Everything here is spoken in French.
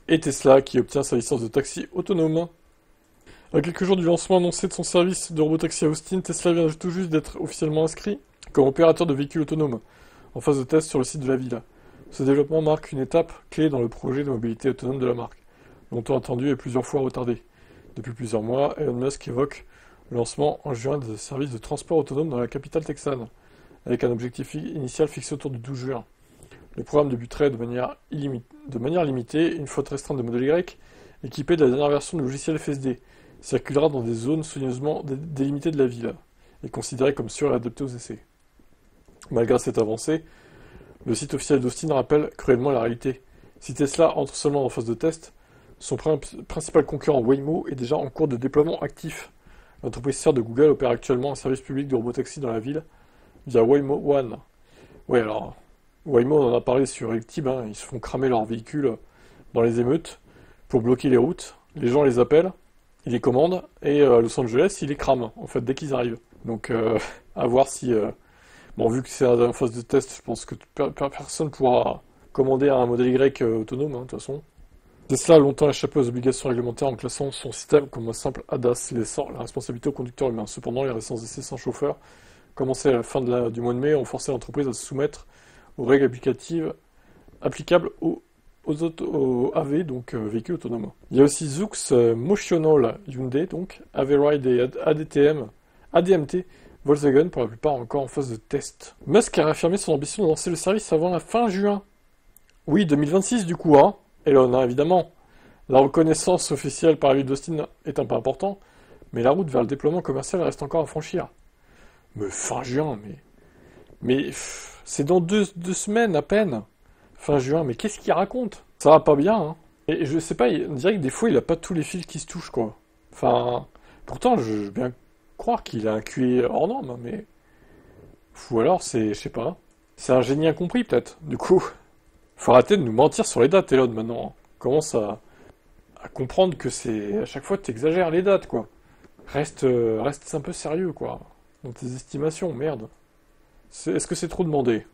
Et Tesla qui obtient sa licence de taxi autonome. À quelques jours du lancement annoncé de son service de robotaxi à Austin, Tesla vient tout juste d'être officiellement inscrit comme opérateur de véhicules autonomes, en phase de test sur le site de la ville. Ce développement marque une étape clé dans le projet de mobilité autonome de la marque, longtemps attendu et plusieurs fois retardé. Depuis plusieurs mois, Elon Musk évoque le lancement en juin de services de transport autonome dans la capitale texane, avec un objectif initial fixé autour du 12 juin. Le programme débuterait de manière limitée, une flotte restreinte de modèles Y, équipée de la dernière version du logiciel FSD, circulera dans des zones soigneusement délimitées de la ville, et considérée comme sûre et adaptée aux essais. Malgré cette avancée, le site officiel d'Austin rappelle cruellement la réalité. Si Tesla entre seulement en phase de test, son principal concurrent Waymo est déjà en cours de déploiement actif. L'entreprise sœur de Google opère actuellement un service public de robotaxi dans la ville via Waymo One. Ouais, alors, Waymo, on en a parlé sur Electib, hein, ils se font cramer leurs véhicules dans les émeutes pour bloquer les routes. Les gens les appellent, ils les commandent, et à Los Angeles, ils les crament, en fait, dès qu'ils arrivent. Donc, à voir si... Bon, vu que c'est en phase de test, je pense que personne pourra commander un modèle Y autonome, hein, de toute façon. Tesla a longtemps échappé aux obligations réglementaires en classant son système comme un simple ADAS, laissant la responsabilité au conducteur humain. Cependant, les récents essais sans chauffeur, commencés à la fin du mois de mai, ont forcé l'entreprise à se soumettre aux règles applicables aux AV, donc véhicules autonomes. Il y a aussi Zoox, Motional Hyundai, donc Averide et ADMT, Volkswagen pour la plupart encore en phase de test. Musk a réaffirmé son ambition de lancer le service avant la fin juin. Oui, 2026 du coup, hein. Elon, hein, évidemment. La reconnaissance officielle par la ville d'Austin est un pas important, mais la route vers le déploiement commercial reste encore à franchir. Mais fin juin, mais c'est dans deux semaines à peine. Fin juin, mais qu'est-ce qu'il raconte? Ça va pas bien, hein. Et je sais pas, on dirait que des fois il a pas tous les fils qui se touchent, quoi. Enfin, pourtant, je veux bien croire qu'il a un QI hors norme, hein, mais... Ou alors, je sais pas. C'est un génie incompris, peut-être. Du coup, faut arrêter de nous mentir sur les dates, Elon, maintenant. Commence à comprendre que à chaque fois, t'exagères les dates, quoi. Reste un peu sérieux, quoi. Dans tes estimations, merde. Est-ce que c'est trop demandé?